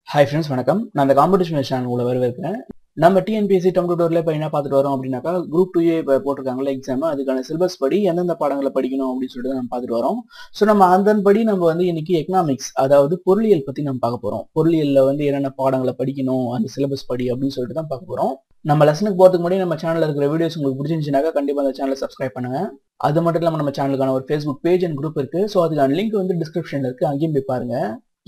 Hi friends, வணக்கம். நான் இந்த காம்படிஷன் சேனல் உள்ள வரவேற்கிறேன். நம்ம டிஎன்பிஎஸ்சி டெர்ம் டியூட்டர்ல இப்போ என்ன பார்த்துட்டு வரோம் அப்படின்னாக்கா, குரூப் 2A இப்போ போட்டிருக்காங்களா எக்ஸாம், அதுக்கான சிலபஸ் படி எந்தெந்த பாடங்களை படிக்கணும் அப்படின்னு சொல்லிட்டு நம்ம பார்த்துட்டு வரோம். ஸோ நம்ம அதன்படி நம்ம வந்து இன்னைக்கு எக்கனாமிக்ஸ், அதாவது பொருளியல் பத்தி நம்ம பார்க்க போறோம். பொருளியல்ல வந்து என்னென்ன பாடங்களை படிக்கணும் அந்த சிலபஸ் படி அப்படின்னு சொல்லிட்டு தான் பார்க்க போறோம். நம்ம லெசனுக்கு போறதுக்கு முன்னாடி நம்ம சேனல்ல இருக்கிற வீடியோஸ் உங்களுக்கு பிடிச்சிருந்துச்சுனாக்கா கண்டிப்பா அந்த சேனலை சப்ஸ்கிரைப் பண்ணுங்க. அது மட்டும் இல்லாமல் நம்ம சேனலுக்கான ஒரு ஃபேஸ்புக் பேஜ் அண்ட் குரூப் இருக்கு. ஸோ அதுக்கான லிங்க் வந்து டிஸ்கிரிப்ஷன்ல இருக்கு, அங்கேயும் போய் பாருங்க.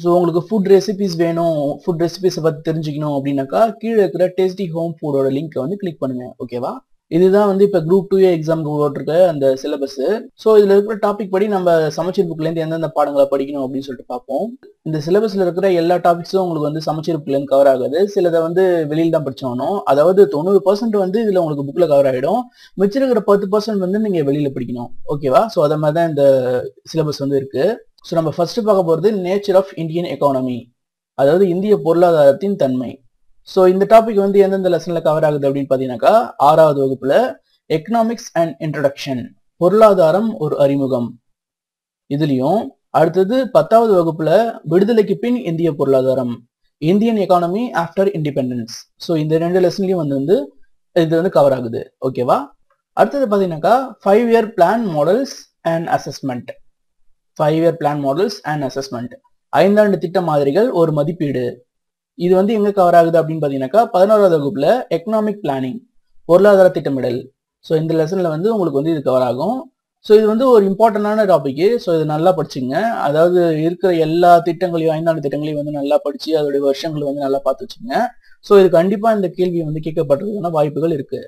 ஸோ உங்களுக்கு ஃபுட் ரெசிபிஸ் வேணும், ஃபுட் ரெசிபிஸை பற்றி தெரிஞ்சுக்கணும் அப்படின்னாக்கா கீழே இருக்கிற டேஸ்டி ஹோம் ஃபுட்டோட லிங்க்கை வந்து கிளிக் பண்ணுங்க. ஓகேவா? இதுதான் வந்து இப்போ குரூப் 2A எக்ஸாமுக்கு போட்டிருக்க அந்த சிலபஸ். ஸோ இதில் இருக்கிற டாபிக் படி நம்ம சமச்சீர் புக்லேருந்து எந்தெந்த பாடங்களை படிக்கணும் அப்படின்னு சொல்லிட்டு பார்ப்போம். இந்த சிலபஸில் இருக்கிற எல்லா டாபிக்ஸும் உங்களுக்கு வந்து சமச்சீர் புக்லேருந்து கவர் ஆகாது. சிலதை வந்து வெளியில் தான் படிச்சாகணும். அதாவது 90% வந்து இதில் உங்களுக்கு புக்கில் கவர் ஆகிடும். மிச்சம் இருக்கிற 10% வந்து நீங்கள் வெளியில் படிக்கணும். ஓகேவா? ஸோ அதை மாதிரி தான் இந்த சிலபஸ் வந்து இருக்கு. ஸோ நம்ம ஃபர்ஸ்ட் பார்க்க போகிறது நேச்சர் ஆஃப் இந்தியன் எக்கானமி, அதாவது இந்திய பொருளாதாரத்தின் தன்மை. ஸோ இந்த டாபிக் வந்து எந்தெந்த லெசன்ல கவர் ஆகுது அப்படின்னு பார்த்தீங்கன்னாக்கா, 6வது வகுப்புல எக்கனாமிக்ஸ் அண்ட் இன்ட்ரடக்ஷன், பொருளாதாரம் ஒரு அறிமுகம் இதுலயும், அடுத்தது 10வது வகுப்புல விடுதலைக்கு பின் இந்திய பொருளாதாரம், Indian economy after independence. So இந்த ரெண்டு லெசன்லயும் வந்து இது வந்து கவர் ஆகுது. ஓகேவா? அடுத்தது பார்த்தீங்கன்னாக்கா 5-year plan models and assessment, 5-year plan models and assessment, 5ஆண்டு திட்ட மாதிரிகள் ஒரு மதிப்பீடு. இது வந்து எங்க கவர் ஆகுது அப்படின்னு பாத்தீங்கன்னாக்கா 11வது வகுப்புல எக்கனாமிக் பிளானிங், பொருளாதார திட்டமிடல். ஸோ இந்த லெசன்ல வந்து உங்களுக்கு வந்து இது கவர் ஆகும். ஸோ இது வந்து ஒரு இம்பார்ட்டன்டான டாபிக். ஸோ இது நல்லா படிச்சுங்க. அதாவது இருக்கிற எல்லா திட்டங்களையும், 5ஆண்டு திட்டங்களையும் வந்து நல்லா படிச்சு அதோடைய வருஷங்கள் வந்து நல்லா பார்த்து வச்சுங்க. ஸோ இது கண்டிப்பா இந்த கேள்வி வந்து கேட்கப்படுறதுக்கான வாய்ப்புகள் இருக்கு.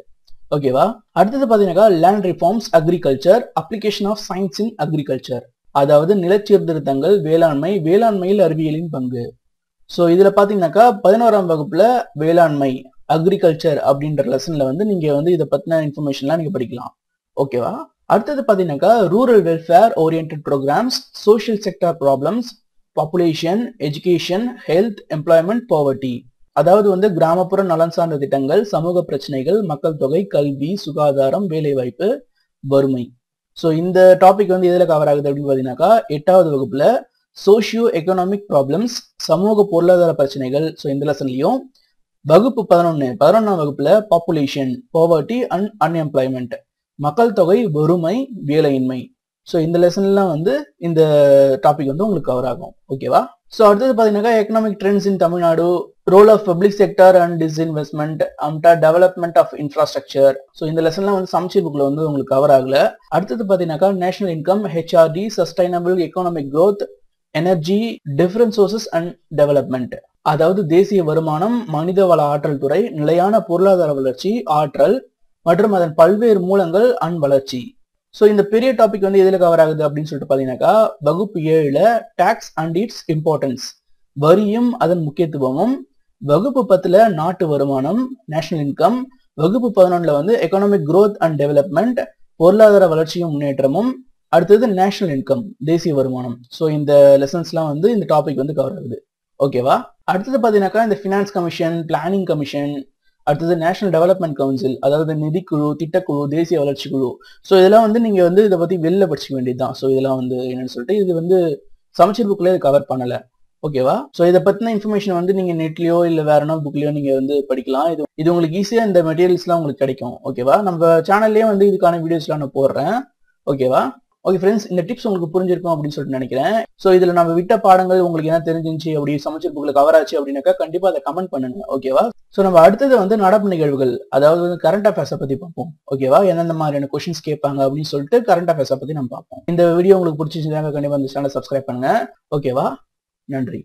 ஓகேவா? அடுத்தது பாத்தீங்கன்னாக்கா land reforms, agriculture, application of science in agriculture, அதாவது நிலச்சீர்திருத்தங்கள், வேளாண்மை, வேளாண்மையில் அறிவியலின் பங்கு. ஸோ இதுல பாத்தீங்கன்னாக்கா 11ஆம் வகுப்புல வேளாண்மை, அக்ரிகல்ச்சர் அப்படின்ற லெசன்ல வந்து நீங்க வந்து இதை பத்தின இன்ஃபர்மேஷன்லாம் நீங்க படிக்கலாம். ஓகேவா? அடுத்தது பாத்தீங்கன்னாக்கா rural welfare oriented programs, social sector problems, population, education, health, employment, poverty, அதாவது வந்து கிராமப்புற நலன் சார்ந்த திட்டங்கள், சமூக பிரச்சனைகள், மக்கள் தொகை, கல்வி, சுகாதாரம், வேலைவாய்ப்பு, வறுமை. ஸோ இந்த டாபிக் வந்து எதில் கவர் ஆகுது அப்படின்னு பார்த்தீங்கன்னாக்கா 8வது வகுப்புல சோஷியோ எக்கனாமிக் ப்ராப்ளம்ஸ், சமூக பொருளாதார பிரச்சனைகள். ஸோ இந்த லெசன்லையும் வகுப்பு 11ஆம் வகுப்புல பாப்புலேஷன், பாவர்ட்டி அண்ட் அன்எம்ப்ளாய்மெண்ட், மக்கள் தொகை, வறுமை, வேலையின்மை. ஸோ இந்த லெசன்லாம் வந்து இந்த டாபிக் வந்து உங்களுக்கு கவர் ஆகும். ஓகேவா? ஸோ அடுத்தது பார்த்தீங்கன்னாக்கா economic trends in Tamil Nadu, role of public sector and disinvestment, development of infrastructure. So இந்த லெசன்லாம் வந்து சமச்சீர் புக்ல வந்து உங்களுக்கு கவர் ஆகல. அடுத்தது பார்த்தீங்கன்னாக்கா national income, HRD, sustainable economic growth, energy, different sources and development, அதாவது தேசிய வருமானம், மனிதவள ஆற்றல் துறை, நிலையான பொருளாதார வளர்ச்சி, ஆற்றல் மற்றும் அதன் பல்வேறு மூலங்கள் அண்ட் வளர்ச்சி. ஸோ இந்த பெரிய டாபிக் வந்து எதில் கவர் ஆகுது அப்படின்னு சொல்லிட்டு பார்த்தீங்கன்னாக்கா வகுப்பு 7ல டாக்ஸ் அண்ட் இட்ஸ் இம்பார்ட்டன்ஸ், வரியும் அதன் முக்கியத்துவமும், வகுப்பு 10ல நாட்டு வருமானம், நேஷனல் இன்கம், வகுப்பு 11ல வந்து எக்கனாமிக் growth அண்ட் டெவலப்மெண்ட், பொருளாதார வளர்ச்சியும் முன்னேற்றமும், அடுத்தது நேஷனல் இன்கம், தேசிய வருமானம். ஸோ இந்த லெசன்ஸ்லாம் வந்து இந்த டாபிக் வந்து கவர் ஆகுது. ஓகேவா? அடுத்தது பார்த்தீங்கன்னாக்கா இந்த ஃபினான்ஸ் கமிஷன், பிளானிங் கமிஷன், அடுத்தது நேஷனல் டெவலப்மெண்ட் கவுன்சில், அதாவது நிதிக்குழு, திட்டக்குழு, தேசிய வளர்ச்சி குழு. ஸோ இதெல்லாம் வந்து நீங்க வந்து இதை பத்தி வெளில படிச்சுக்க வேண்டியதுதான். ஸோ இதெல்லாம் வந்து என்னன்னு சொல்லிட்டு இது வந்து சமச்சீர் புக்ல இது கவர் பண்ணல. ஓகேவா? ஸோ இதை பத்தின இன்ஃபர்மேஷன் வந்து நீங்க நெட்லயோ இல்ல வேற என்ன புக்லயோ நீங்க வந்து படிக்கலாம். இது உங்களுக்கு ஈஸியா இந்த மெட்டீரியல்ஸ்லாம் உங்களுக்கு கிடைக்கும். ஓகேவா? நம்ம சேனல்லே வந்து இதுக்கான வீடியோஸ்லாம் நான் போடுறேன். ஓகேவா? ஓகே ஃப்ரெண்ட்ஸ், இந்த டிப்ஸ் உங்களுக்கு புரிஞ்சிருக்கும் அப்படின்னு சொல்லிட்டு நினைக்கிறேன். ஸோ இதுல நம்ம விட்ட பாடங்கள் உங்களுக்கு என்ன தெரிஞ்சிருந்துச்சு, அப்படி சமச்சீர் புக்ல கவர் ஆச்சு அப்படின்னாக்கா கண்டிப்பா அதை கமெண்ட் பண்ணுங்க. ஓகேவா? ஸோ நம்ம அடுத்தது வந்து நடப்பு நிகழ்வுகள், அதாவது வந்து கரண்ட் அஃபேர்ஸை பத்தி பார்ப்போம். ஓகேவா? எந்தெந்த மாதிரியான கொஸ்டின்ஸ் கேட்பாங்க அப்படின்னு சொல்லிட்டு கரண்ட் அஃபேர்ஸை பத்தி நம்ம பார்ப்போம். இந்த வீடியோ உங்களுக்கு பிடிச்சிருந்தாங்க கண்டிப்பா இந்த சேனலை சப்ஸ்கிரைப் பண்ணுங்க. ஓகேவா? நன்றி.